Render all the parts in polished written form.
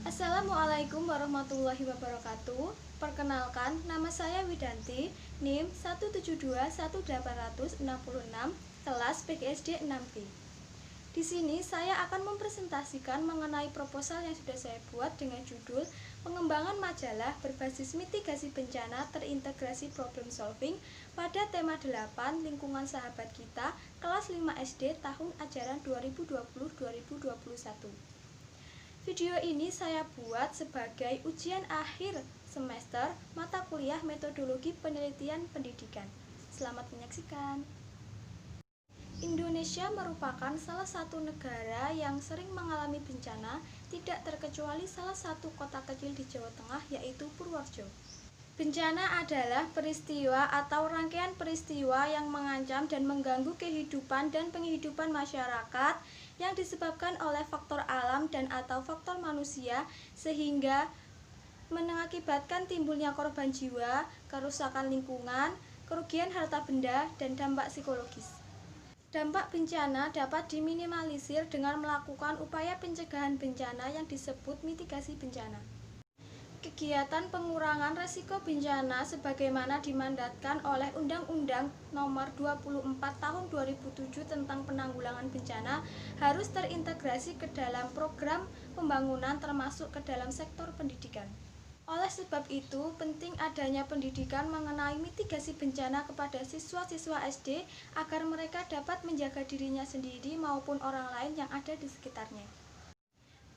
Assalamualaikum warahmatullahi wabarakatuh. Perkenalkan, nama saya Widanti, NIM 1721866, kelas PGSD 6B. Di sini saya akan mempresentasikan mengenai proposal yang sudah saya buat dengan judul Pengembangan majalah berbasis mitigasi bencana terintegrasi problem solving pada tema 8 lingkungan sahabat kita kelas 5 SD tahun ajaran 2020-2021. Video ini saya buat sebagai ujian akhir semester mata kuliah metodologi penelitian pendidikan. Selamat menyaksikan. Indonesia merupakan salah satu negara yang sering mengalami bencana, tidak terkecuali salah satu kota kecil di Jawa Tengah, yaitu Purworejo. Bencana adalah peristiwa atau rangkaian peristiwa yang mengancam dan mengganggu kehidupan dan penghidupan masyarakat yang disebabkan oleh faktor alam dan atau faktor manusia sehingga mengakibatkan timbulnya korban jiwa, kerusakan lingkungan, kerugian harta benda, dan dampak psikologis. Dampak bencana dapat diminimalisir dengan melakukan upaya pencegahan bencana yang disebut mitigasi bencana. Kegiatan pengurangan risiko bencana sebagaimana dimandatkan oleh Undang-Undang Nomor 24 Tahun 2007 tentang Penanggulangan Bencana harus terintegrasi ke dalam program pembangunan termasuk ke dalam sektor pendidikan. Oleh sebab itu, penting adanya pendidikan mengenai mitigasi bencana kepada siswa-siswa SD agar mereka dapat menjaga dirinya sendiri maupun orang lain yang ada di sekitarnya.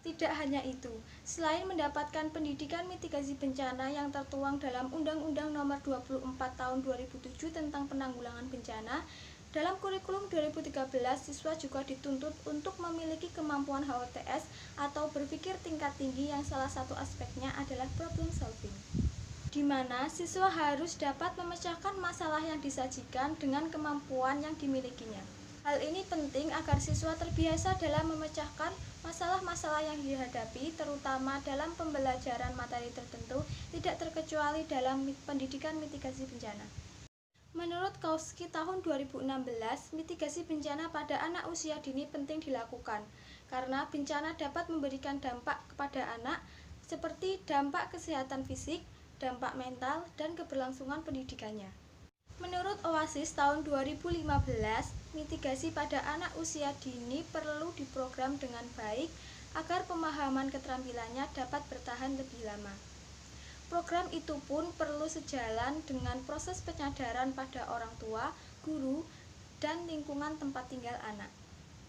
Tidak hanya itu, selain mendapatkan pendidikan mitigasi bencana yang tertuang dalam Undang-Undang Nomor 24 Tahun 2007 tentang Penanggulangan Bencana, dalam kurikulum 2013 siswa juga dituntut untuk memiliki kemampuan HOTS atau berpikir tingkat tinggi yang salah satu aspeknya adalah problem solving, di mana siswa harus dapat memecahkan masalah yang disajikan dengan kemampuan yang dimilikinya. Hal ini penting agar siswa terbiasa dalam memecahkan masalah-masalah yang dihadapi, terutama dalam pembelajaran materi tertentu, tidak terkecuali dalam pendidikan mitigasi bencana. Menurut Kautsky tahun 2016, mitigasi bencana pada anak usia dini penting dilakukan, karena bencana dapat memberikan dampak kepada anak, seperti dampak kesehatan fisik, dampak mental, dan keberlangsungan pendidikannya. Menurut Oasis tahun 2015, mitigasi pada anak usia dini perlu diprogram dengan baik agar pemahaman keterampilannya dapat bertahan lebih lama. Program itu pun perlu sejalan dengan proses penyadaran pada orang tua, guru, dan lingkungan tempat tinggal anak.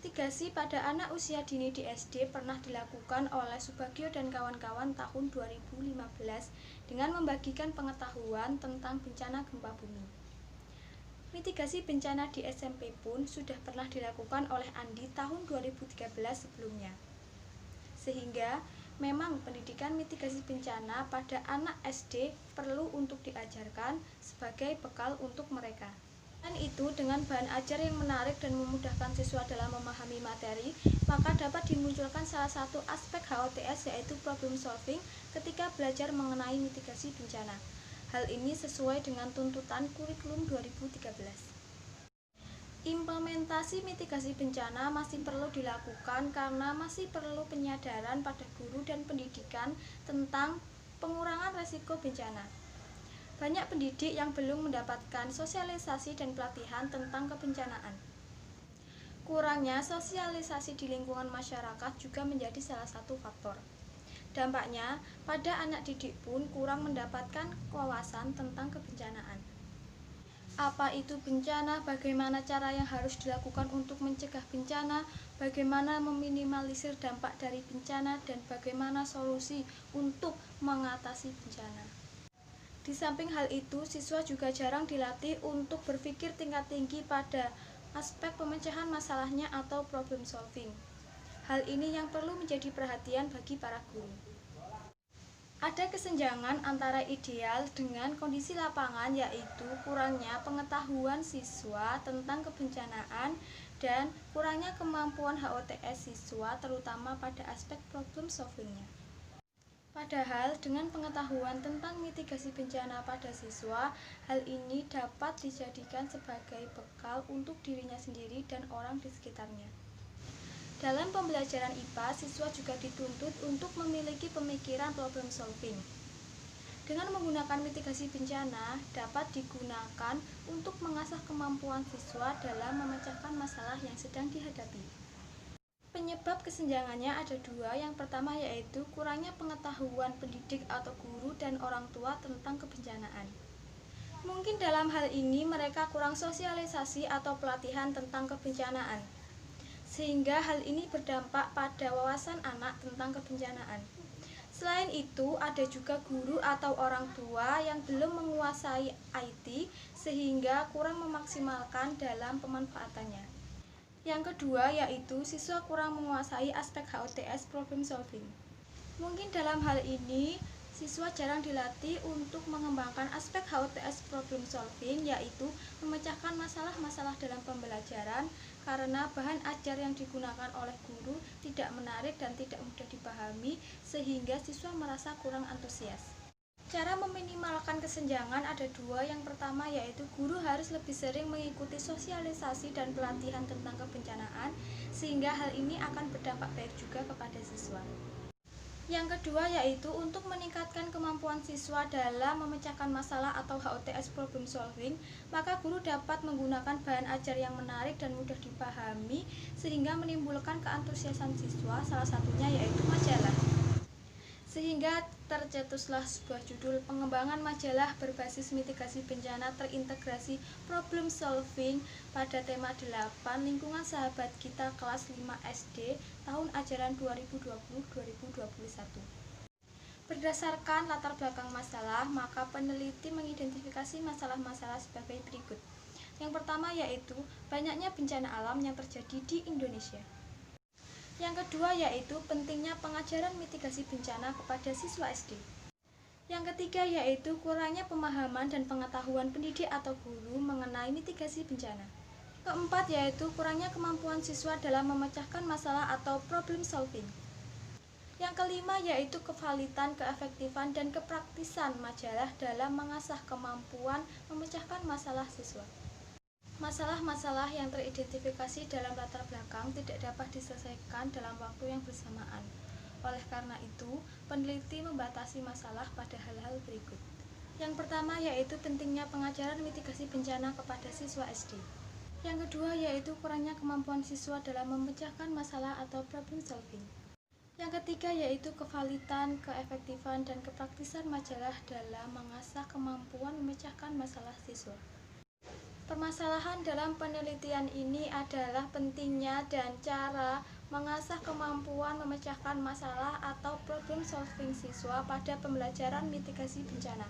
Mitigasi pada anak usia dini di SD pernah dilakukan oleh Subagio dan kawan-kawan tahun 2015 dengan membagikan pengetahuan tentang bencana gempa bumi. Mitigasi bencana di SMP pun sudah pernah dilakukan oleh Andi tahun 2013 sebelumnya. Sehingga memang pendidikan mitigasi bencana pada anak SD perlu untuk diajarkan sebagai bekal untuk mereka. Dan itu dengan bahan ajar yang menarik dan memudahkan siswa dalam memahami materi, maka dapat dimunculkan salah satu aspek HOTS yaitu problem solving ketika belajar mengenai mitigasi bencana. Hal ini sesuai dengan tuntutan kurikulum 2013. Implementasi mitigasi bencana masih perlu dilakukan karena masih perlu penyadaran pada guru dan pendidikan tentang pengurangan risiko bencana. Banyak pendidik yang belum mendapatkan sosialisasi dan pelatihan tentang kebencanaan. Kurangnya sosialisasi di lingkungan masyarakat juga menjadi salah satu faktor. Dampaknya, pada anak didik pun kurang mendapatkan wawasan tentang kebencanaan. Apa itu bencana, bagaimana cara yang harus dilakukan untuk mencegah bencana, bagaimana meminimalisir dampak dari bencana, dan bagaimana solusi untuk mengatasi bencana. Di samping hal itu, siswa juga jarang dilatih untuk berpikir tingkat tinggi pada aspek pemecahan masalahnya atau problem solving. Hal ini yang perlu menjadi perhatian bagi para guru. Ada kesenjangan antara ideal dengan kondisi lapangan, yaitu kurangnya pengetahuan siswa tentang kebencanaan dan kurangnya kemampuan HOTS siswa terutama pada aspek problem solvingnya. Padahal dengan pengetahuan tentang mitigasi bencana pada siswa, hal ini dapat dijadikan sebagai bekal untuk dirinya sendiri dan orang di sekitarnya. Dalam pembelajaran IPA, siswa juga dituntut untuk memiliki pemikiran problem solving. Dengan menggunakan mitigasi bencana, dapat digunakan untuk mengasah kemampuan siswa dalam memecahkan masalah yang sedang dihadapi. Penyebab kesenjangannya ada dua. Yang pertama yaitu kurangnya pengetahuan pendidik atau guru dan orang tua tentang kebencanaan. Mungkin dalam hal ini mereka kurang sosialisasi atau pelatihan tentang kebencanaan, sehingga hal ini berdampak pada wawasan anak tentang kebencanaan. Selain itu, ada juga guru atau orang tua yang belum menguasai IT sehingga kurang memaksimalkan dalam pemanfaatannya. Yang kedua yaitu siswa kurang menguasai aspek HOTS problem solving. Mungkin dalam hal ini siswa jarang dilatih untuk mengembangkan aspek HOTS problem solving, yaitu memecahkan masalah-masalah dalam pembelajaran karena bahan ajar yang digunakan oleh guru tidak menarik dan tidak mudah dipahami sehingga siswa merasa kurang antusias. Cara meminimalkan kesenjangan ada dua. Yang pertama yaitu guru harus lebih sering mengikuti sosialisasi dan pelatihan tentang kebencanaan sehingga hal ini akan berdampak baik juga kepada siswa. Yang kedua yaitu untuk meningkatkan kemampuan siswa dalam memecahkan masalah atau HOTS problem solving, maka guru dapat menggunakan bahan ajar yang menarik dan mudah dipahami sehingga menimbulkan keantusiasan siswa, salah satunya yaitu majalah. Sehingga tercetuslah sebuah judul pengembangan majalah berbasis mitigasi bencana terintegrasi problem solving pada tema 8 lingkungan sahabat kita kelas 5 SD tahun ajaran 2020-2021. Berdasarkan latar belakang masalah, maka peneliti mengidentifikasi masalah-masalah sebagai berikut. Yang pertama yaitu banyaknya bencana alam yang terjadi di Indonesia. Yang kedua yaitu pentingnya pengajaran mitigasi bencana kepada siswa SD. Yang ketiga yaitu kurangnya pemahaman dan pengetahuan pendidik atau guru mengenai mitigasi bencana. Keempat yaitu kurangnya kemampuan siswa dalam memecahkan masalah atau problem solving. Yang kelima yaitu kevalitan, keefektifan, dan kepraktisan majalah dalam mengasah kemampuan memecahkan masalah siswa. Masalah-masalah yang teridentifikasi dalam latar belakang tidak dapat diselesaikan dalam waktu yang bersamaan. Oleh karena itu, peneliti membatasi masalah pada hal-hal berikut. Yang pertama yaitu pentingnya pengajaran mitigasi bencana kepada siswa SD. Yang kedua yaitu kurangnya kemampuan siswa dalam memecahkan masalah atau problem solving. Yang ketiga yaitu kevalitan, keefektifan, dan kepraktisan majalah dalam mengasah kemampuan memecahkan masalah siswa. Permasalahan dalam penelitian ini adalah pentingnya dan cara mengasah kemampuan memecahkan masalah atau problem solving siswa pada pembelajaran mitigasi bencana.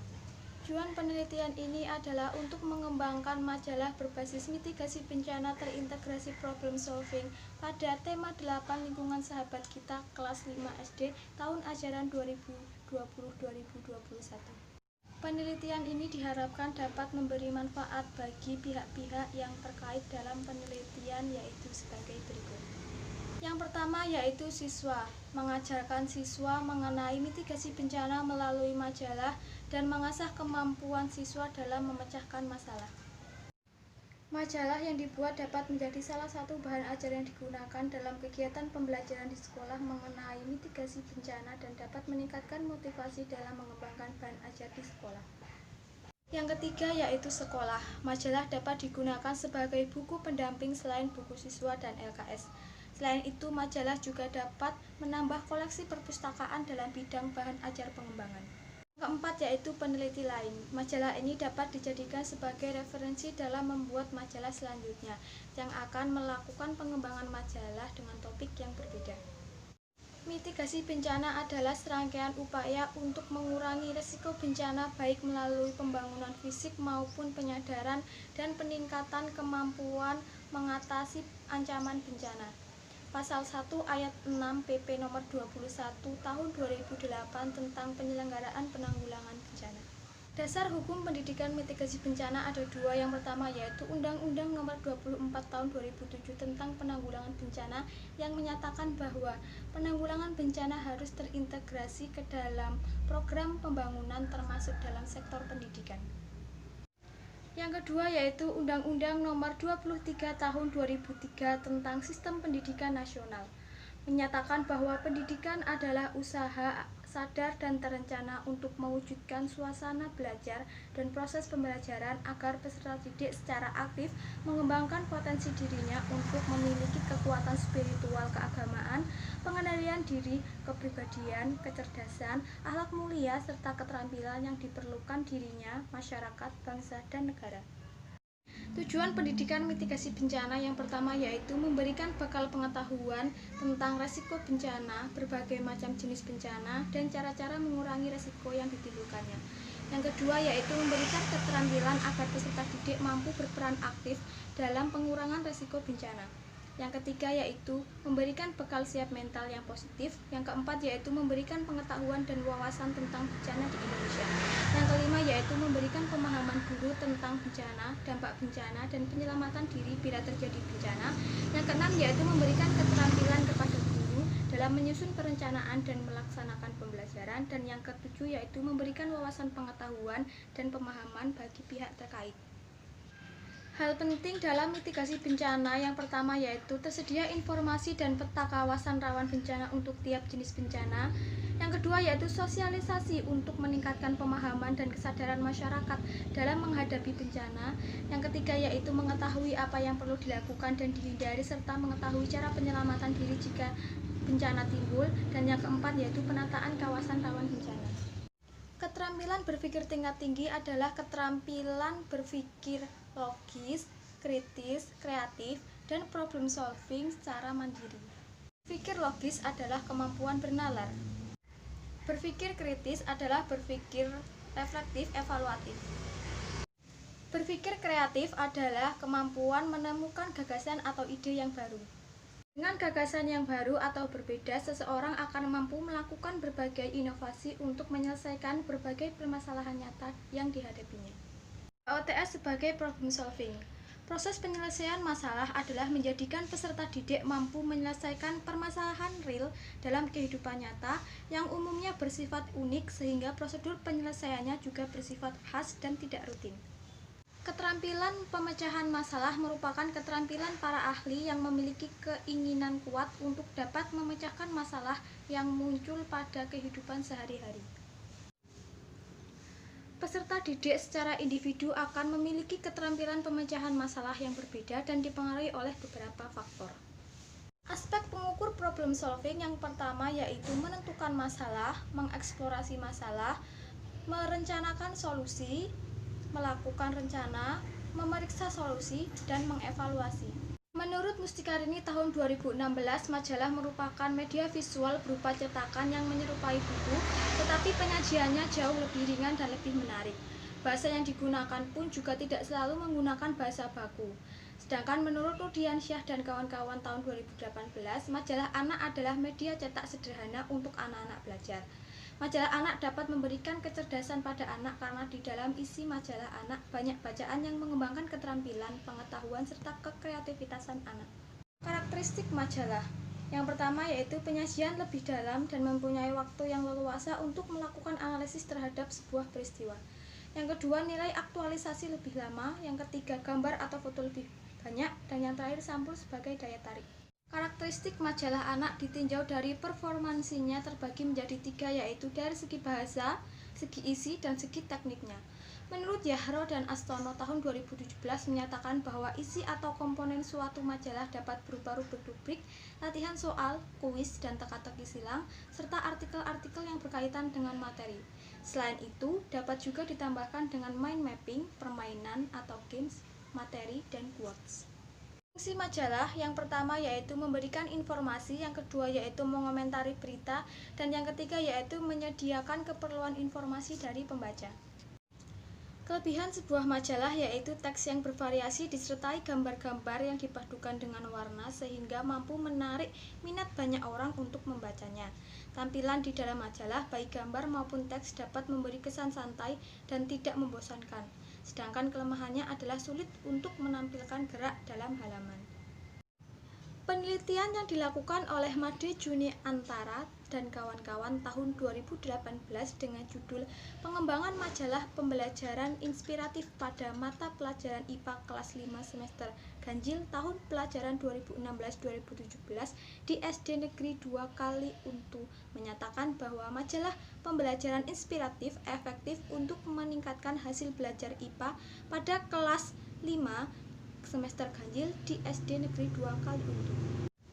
Tujuan penelitian ini adalah untuk mengembangkan majalah berbasis mitigasi bencana terintegrasi problem solving pada tema 8 lingkungan sahabat kita kelas 5 SD tahun ajaran 2020-2021. Penelitian ini diharapkan dapat memberi manfaat bagi pihak-pihak yang terkait dalam penelitian yaitu sebagai berikut. Yang pertama yaitu siswa, mengajarkan siswa mengenai mitigasi bencana melalui majalah dan mengasah kemampuan siswa dalam memecahkan masalah. Majalah yang dibuat dapat menjadi salah satu bahan ajar yang digunakan dalam kegiatan pembelajaran di sekolah mengenai mitigasi bencana dan dapat meningkatkan motivasi dalam mengembangkan bahan ajar di sekolah. Yang ketiga yaitu sekolah. Majalah dapat digunakan sebagai buku pendamping selain buku siswa dan LKS. Selain itu, majalah juga dapat menambah koleksi perpustakaan dalam bidang bahan ajar pengembangan. Keempat yaitu peneliti lain. Majalah ini dapat dijadikan sebagai referensi dalam membuat majalah selanjutnya yang akan melakukan pengembangan majalah dengan topik yang berbeda. Mitigasi bencana adalah serangkaian upaya untuk mengurangi risiko bencana baik melalui pembangunan fisik maupun penyadaran dan peningkatan kemampuan mengatasi ancaman bencana. Pasal 1 ayat 6 PP nomor 21 tahun 2008 tentang penyelenggaraan penanggulangan bencana. Dasar hukum pendidikan mitigasi bencana ada dua. Yang pertama yaitu Undang-Undang nomor 24 tahun 2007 tentang penanggulangan bencana yang menyatakan bahwa penanggulangan bencana harus terintegrasi ke dalam program pembangunan termasuk dalam sektor pendidikan. Yang kedua yaitu Undang-Undang nomor 23 tahun 2003 tentang Sistem Pendidikan Nasional. menyatakan bahwa pendidikan adalah usaha sadar dan terencana untuk mewujudkan suasana belajar dan proses pembelajaran agar peserta didik secara aktif mengembangkan potensi dirinya untuk memiliki kekuatan spiritual keagamaan, pengendalian diri, kepribadian, kecerdasan, akhlak mulia, serta keterampilan yang diperlukan dirinya, masyarakat, bangsa, dan negara. Tujuan pendidikan mitigasi bencana yang pertama yaitu memberikan bekal pengetahuan tentang resiko bencana, berbagai macam jenis bencana, dan cara-cara mengurangi resiko yang ditimbulkannya. Yang kedua yaitu memberikan keterampilan agar peserta didik mampu berperan aktif dalam pengurangan resiko bencana. Yang ketiga yaitu memberikan bekal siap mental yang positif. Yang keempat yaitu memberikan pengetahuan dan wawasan tentang bencana di Indonesia. Yang kelima yaitu memberikan pemahaman guru tentang bencana, dampak bencana, dan penyelamatan diri bila terjadi bencana. Yang keenam yaitu memberikan keterampilan kepada guru dalam menyusun perencanaan dan melaksanakan pembelajaran. Dan yang ketujuh yaitu memberikan wawasan pengetahuan dan pemahaman bagi pihak terkait. Hal penting dalam mitigasi bencana yang pertama yaitu tersedia informasi dan peta kawasan rawan bencana untuk tiap jenis bencana. Yang kedua yaitu sosialisasi untuk meningkatkan pemahaman dan kesadaran masyarakat dalam menghadapi bencana. Yang ketiga yaitu mengetahui apa yang perlu dilakukan dan dihindari serta mengetahui cara penyelamatan diri jika bencana timbul. Dan yang keempat yaitu penataan kawasan rawan bencana. Keterampilan berpikir tingkat tinggi adalah keterampilan berpikir logis, kritis, kreatif, dan problem solving secara mandiri. Berpikir logis adalah kemampuan bernalar. Berpikir kritis adalah berpikir reflektif evaluatif. Berpikir kreatif adalah kemampuan menemukan gagasan atau ide yang baru. Dengan gagasan yang baru atau berbeda, seseorang akan mampu melakukan berbagai inovasi untuk menyelesaikan berbagai permasalahan nyata yang dihadapinya. OTS sebagai problem solving. Proses penyelesaian masalah adalah menjadikan peserta didik mampu menyelesaikan permasalahan real dalam kehidupan nyata yang umumnya bersifat unik sehingga prosedur penyelesaiannya juga bersifat khas dan tidak rutin. Keterampilan pemecahan masalah merupakan keterampilan para ahli yang memiliki keinginan kuat untuk dapat memecahkan masalah yang muncul pada kehidupan sehari-hari. Peserta didik secara individu akan memiliki keterampilan pemecahan masalah yang berbeda dan dipengaruhi oleh beberapa faktor. Aspek pengukur problem solving yang pertama yaitu menentukan masalah, mengeksplorasi masalah, merencanakan solusi, melakukan rencana, memeriksa solusi, dan mengevaluasi. Menurut Mustikarini tahun 2016, majalah merupakan media visual berupa cetakan yang menyerupai buku, tetapi penyajiannya jauh lebih ringan dan lebih menarik. Bahasa yang digunakan pun juga tidak selalu menggunakan bahasa baku. Sedangkan menurut Rudiansyah dan kawan-kawan tahun 2018, majalah anak adalah media cetak sederhana untuk anak-anak belajar. Majalah anak dapat memberikan kecerdasan pada anak karena di dalam isi majalah anak banyak bacaan yang mengembangkan keterampilan, pengetahuan, serta kekreativitasan anak. Karakteristik majalah. Yang pertama yaitu penyajian lebih dalam dan mempunyai waktu yang leluasa untuk melakukan analisis terhadap sebuah peristiwa. Yang kedua, nilai aktualisasi lebih lama. Yang ketiga, gambar atau foto lebih banyak. Dan yang terakhir, sampul sebagai daya tarik. Karakteristik majalah anak ditinjau dari performansinya terbagi menjadi 3 yaitu dari segi bahasa, segi isi, dan segi tekniknya. Menurut Yahro dan Astono tahun 2017 menyatakan bahwa isi atau komponen suatu majalah dapat berupa rubrik-rubrik, latihan soal, kuis, dan teka-teki silang, serta artikel-artikel yang berkaitan dengan materi. Selain itu, dapat juga ditambahkan dengan mind mapping, permainan atau games, materi, dan quotes. Fungsi majalah yang pertama yaitu memberikan informasi, yang kedua yaitu mengomentari berita, dan yang ketiga yaitu menyediakan keperluan informasi dari pembaca. Kelebihan sebuah majalah yaitu teks yang bervariasi disertai gambar-gambar yang dipadukan dengan warna sehingga mampu menarik minat banyak orang untuk membacanya. Tampilan di dalam majalah baik gambar maupun teks dapat memberi kesan santai dan tidak membosankan. Sedangkan kelemahannya adalah sulit untuk menampilkan gerak dalam halaman. Penelitian yang dilakukan oleh Made Juni Antara dan kawan-kawan tahun 2018 dengan judul Pengembangan Majalah Pembelajaran Inspiratif pada Mata Pelajaran IPA kelas 5 semester ganjil tahun pelajaran 2016-2017 di SD Negeri 2 Kali Untu menyatakan bahwa majalah pembelajaran inspiratif efektif untuk meningkatkan hasil belajar IPA pada kelas 5 semester ganjil di SD Negeri 2 Kali Untu.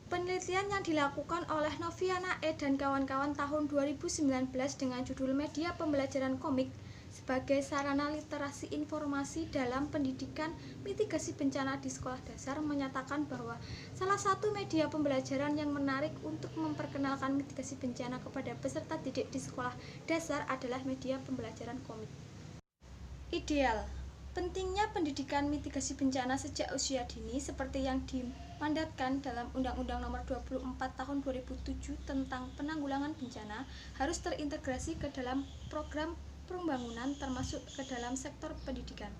Penelitian yang dilakukan oleh Noviana E dan kawan-kawan tahun 2019 dengan judul Media Pembelajaran Komik sebagai sarana literasi informasi dalam pendidikan mitigasi bencana di sekolah dasar menyatakan bahwa salah satu media pembelajaran yang menarik untuk memperkenalkan mitigasi bencana kepada peserta didik di sekolah dasar adalah media pembelajaran komik. Ideal. Pentingnya pendidikan mitigasi bencana sejak usia dini seperti yang dimandatkan dalam Undang-Undang Nomor 24 Tahun 2007 tentang Penanggulangan Bencana harus terintegrasi ke dalam program pembangunan termasuk ke dalam sektor pendidikan.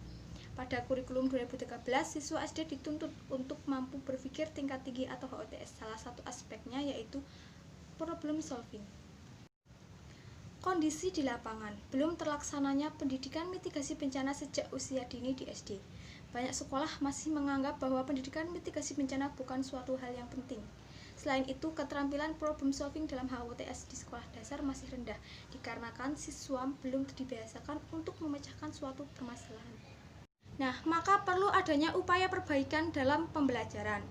Pada kurikulum 2013, siswa SD dituntut untuk mampu berpikir tingkat tinggi atau HOTS. Salah satu aspeknya yaitu problem solving. Kondisi di lapangan, belum terlaksananya pendidikan mitigasi bencana sejak usia dini di SD. Banyak sekolah masih menganggap bahwa pendidikan mitigasi bencana bukan suatu hal yang penting. Selain itu, keterampilan problem solving dalam HOTS di sekolah dasar masih rendah, dikarenakan siswa belum dibiasakan untuk memecahkan suatu permasalahan. Nah, maka perlu adanya upaya perbaikan dalam pembelajaran.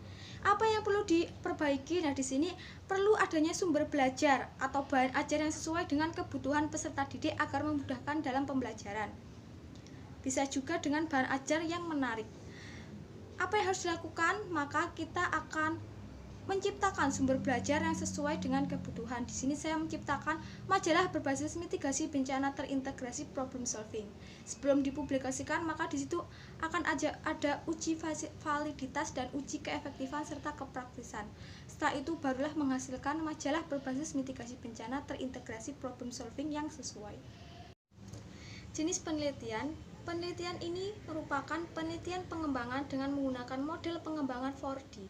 Apa yang perlu diperbaiki? Nah, di sini perlu adanya sumber belajar atau bahan ajar yang sesuai dengan kebutuhan peserta didik agar memudahkan dalam pembelajaran. Bisa juga dengan bahan ajar yang menarik. Apa yang harus dilakukan? Maka kita akan menciptakan sumber belajar yang sesuai dengan kebutuhan. Di sini saya menciptakan majalah berbasis mitigasi bencana terintegrasi problem solving. Sebelum dipublikasikan, maka di situ akan ada uji validitas dan uji keefektifan serta kepraktisan. Setelah itu barulah menghasilkan majalah berbasis mitigasi bencana terintegrasi problem solving yang sesuai. Jenis penelitian. Penelitian ini merupakan penelitian pengembangan dengan menggunakan model pengembangan 4D.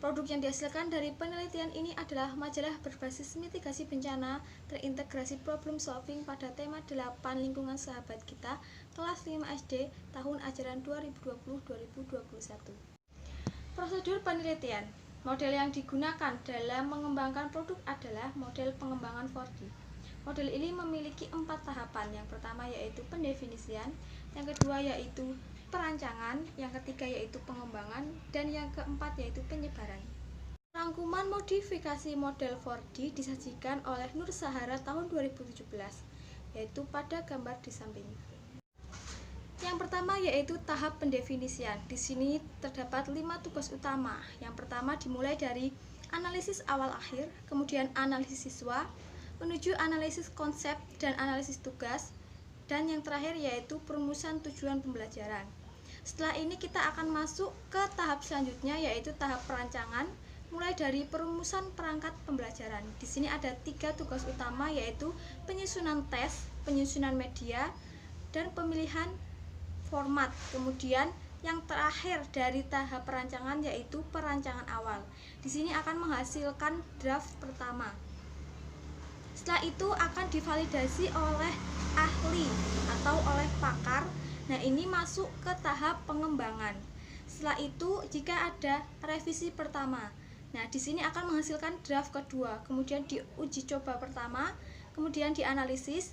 Produk yang dihasilkan dari penelitian ini adalah majalah berbasis mitigasi bencana terintegrasi problem solving pada tema 8 lingkungan sahabat kita kelas 5 SD tahun ajaran 2020-2021. Prosedur penelitian. Model yang digunakan dalam mengembangkan produk adalah model pengembangan 4D. Model ini memiliki 4 tahapan. Yang pertama yaitu pendefinisian, yang kedua yaitu perancangan, yang ketiga yaitu pengembangan, dan yang keempat yaitu penyebaran. Rangkuman modifikasi model 4D disajikan oleh Nur Sahara tahun 2017, yaitu pada gambar di samping. Yang pertama yaitu tahap pendefinisian. Di sini terdapat 5 tugas utama. Yang pertama dimulai dari analisis awal akhir, kemudian analisis siswa, menuju analisis konsep dan analisis tugas, dan yang terakhir yaitu perumusan tujuan pembelajaran. Setelah ini kita akan masuk ke tahap selanjutnya yaitu tahap perancangan, mulai dari perumusan perangkat pembelajaran. Di sini ada 3 tugas utama yaitu penyusunan tes, penyusunan media, dan pemilihan format. Kemudian yang terakhir dari tahap perancangan yaitu perancangan awal. Di sini akan menghasilkan draft pertama. Setelah itu akan divalidasi oleh ahli atau oleh pakar. Nah, ini masuk ke tahap pengembangan. Setelah itu, jika ada revisi pertama, nah di sini akan menghasilkan draft kedua, kemudian diuji coba pertama, kemudian dianalisis,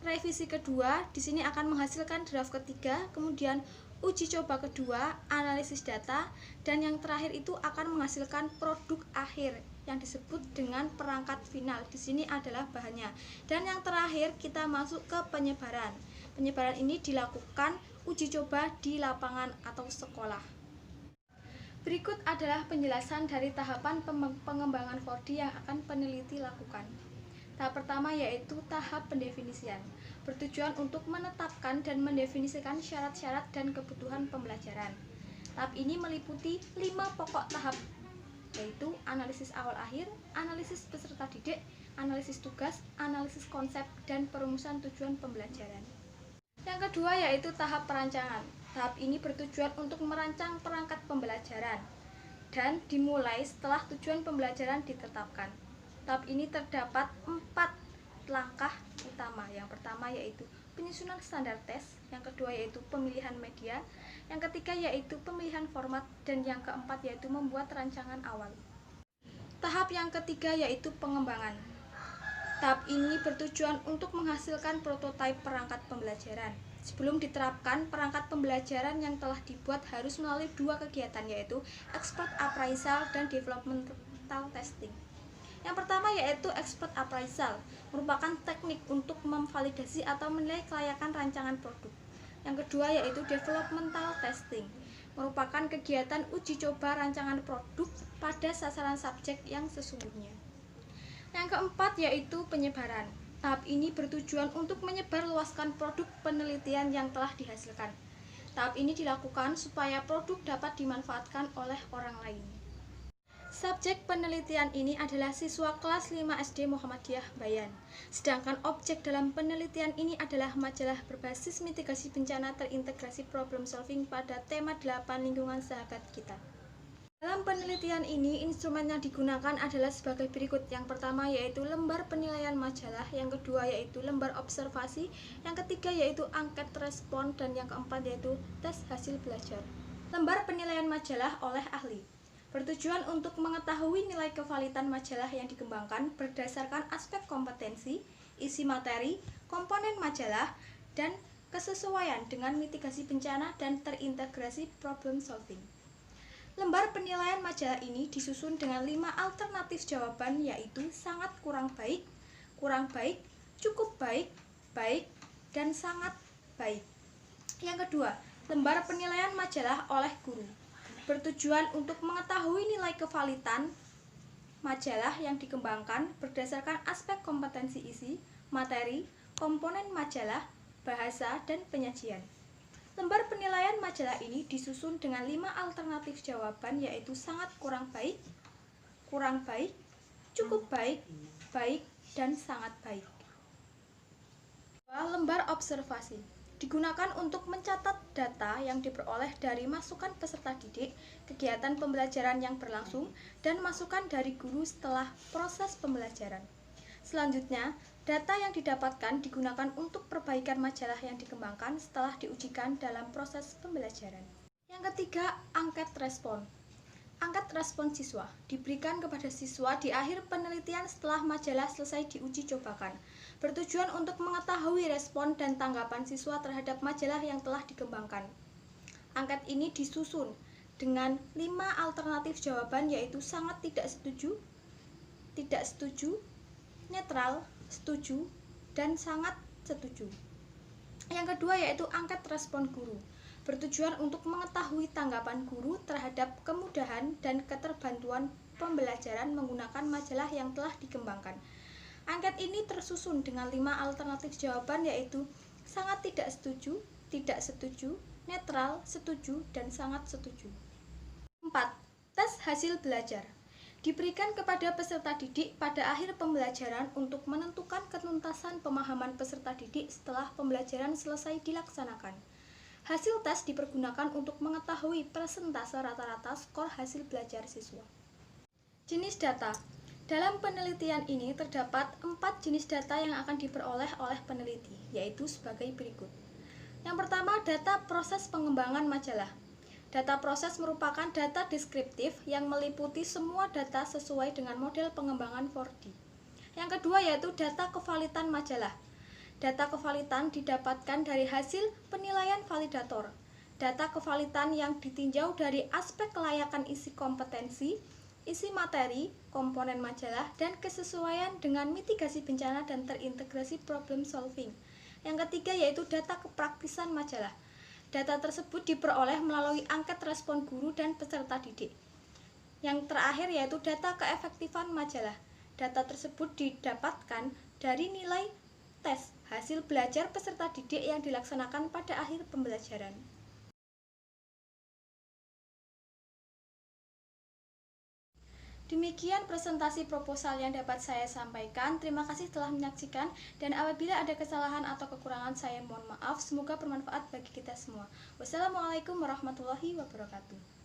revisi kedua, di sini akan menghasilkan draft ketiga, kemudian uji coba kedua, analisis data, dan yang terakhir itu akan menghasilkan produk akhir yang disebut dengan perangkat final. Di sini adalah bahannya. Dan yang terakhir kita masuk ke penyebaran. Penyebaran ini dilakukan uji coba di lapangan atau sekolah. Berikut adalah penjelasan dari tahapan pengembangan 4D yang akan peneliti lakukan. Tahap pertama yaitu tahap pendefinisian, bertujuan untuk menetapkan dan mendefinisikan syarat-syarat dan kebutuhan pembelajaran. Tahap ini meliputi 5 pokok tahap, yaitu analisis awal akhir, analisis peserta didik, analisis tugas, analisis konsep, dan perumusan tujuan pembelajaran. Yang kedua yaitu tahap perancangan. Tahap ini bertujuan untuk merancang perangkat pembelajaran dan dimulai setelah tujuan pembelajaran ditetapkan. Tahap ini terdapat 4 langkah utama. Yang pertama yaitu penyusunan standar tes, yang kedua yaitu pemilihan media, yang ketiga yaitu pemilihan format, dan yang keempat yaitu membuat rancangan awal. Tahap yang ketiga yaitu pengembangan. Tahap ini bertujuan untuk menghasilkan prototipe perangkat pembelajaran. Sebelum diterapkan, perangkat pembelajaran yang telah dibuat harus melalui 2 kegiatan, yaitu expert appraisal dan developmental testing. Yang pertama yaitu expert appraisal, merupakan teknik untuk memvalidasi atau menilai kelayakan rancangan produk. Yang kedua yaitu developmental testing, merupakan kegiatan uji coba rancangan produk pada sasaran subjek yang sesungguhnya. Yang keempat yaitu penyebaran. Tahap ini bertujuan untuk menyebarluaskan produk penelitian yang telah dihasilkan. Tahap ini dilakukan supaya produk dapat dimanfaatkan oleh orang lain. Subjek penelitian ini adalah siswa kelas 5 SD Muhammadiyah Bayan. Sedangkan objek dalam penelitian ini adalah majalah berbasis mitigasi bencana terintegrasi problem solving pada tema 8 lingkungan sahabat kita. Dalam penelitian ini, instrumen yang digunakan adalah sebagai berikut. Yang pertama yaitu lembar penilaian majalah, yang kedua yaitu lembar observasi, yang ketiga yaitu angket respon, dan yang keempat yaitu tes hasil belajar. Lembar penilaian majalah oleh ahli bertujuan untuk mengetahui nilai kevalitan majalah yang dikembangkan berdasarkan aspek kompetensi, isi materi, komponen majalah, dan kesesuaian dengan mitigasi bencana dan terintegrasi problem solving. Lembar penilaian majalah ini disusun dengan 5 alternatif jawaban, yaitu sangat kurang baik, cukup baik, baik, dan sangat baik. Yang kedua, lembar penilaian majalah oleh guru bertujuan untuk mengetahui nilai kevalitan majalah yang dikembangkan berdasarkan aspek kompetensi isi, materi, komponen majalah, bahasa, dan penyajian. Lembar penilaian majalah ini disusun dengan 5 alternatif jawaban, yaitu sangat kurang baik, cukup baik, dan sangat baik. Lembar observasi digunakan untuk mencatat data yang diperoleh dari masukan peserta didik, kegiatan pembelajaran yang berlangsung, dan masukan dari guru setelah proses pembelajaran. Selanjutnya, data yang didapatkan digunakan untuk perbaikan majalah yang dikembangkan setelah diujikan dalam proses pembelajaran. Yang ketiga, angket respon. Angket respon siswa diberikan kepada siswa di akhir penelitian setelah majalah selesai diuji cobakan, bertujuan untuk mengetahui respon dan tanggapan siswa terhadap majalah yang telah dikembangkan. Angket ini disusun dengan 5 alternatif jawaban, yaitu sangat tidak setuju, netral, setuju, dan sangat setuju. Yang kedua yaitu angket respon guru, bertujuan untuk mengetahui tanggapan guru terhadap kemudahan dan keterbantuan pembelajaran menggunakan majalah yang telah dikembangkan. Angket ini tersusun dengan 5 alternatif jawaban, yaitu sangat tidak setuju, netral, setuju, dan sangat setuju. 4. Tes hasil belajar diberikan kepada peserta didik pada akhir pembelajaran untuk menentukan ketuntasan pemahaman peserta didik setelah pembelajaran selesai dilaksanakan. Hasil tes dipergunakan untuk mengetahui persentase rata-rata skor hasil belajar siswa. Jenis data. Dalam penelitian ini terdapat 4 jenis data yang akan diperoleh oleh peneliti, yaitu sebagai berikut. Yang pertama, data proses pengembangan majalah. Data proses merupakan data deskriptif yang meliputi semua data sesuai dengan model pengembangan 4D. Yang kedua yaitu data kevalitan majalah. Data kevalitan didapatkan dari hasil penilaian validator. Data kevalitan yang ditinjau dari aspek kelayakan isi kompetensi, isi materi, komponen majalah, dan kesesuaian dengan mitigasi bencana dan terintegrasi problem solving. Yang ketiga yaitu data kepraktisan majalah. Data tersebut diperoleh melalui angket respon guru dan peserta didik. Yang terakhir yaitu data keefektifan majalah. Data tersebut didapatkan dari nilai tes hasil belajar peserta didik yang dilaksanakan pada akhir pembelajaran. Demikian presentasi proposal yang dapat saya sampaikan. Terima kasih telah menyaksikan, dan apabila ada kesalahan atau kekurangan saya mohon maaf. Semoga bermanfaat bagi kita semua. Wassalamualaikum warahmatullahi wabarakatuh.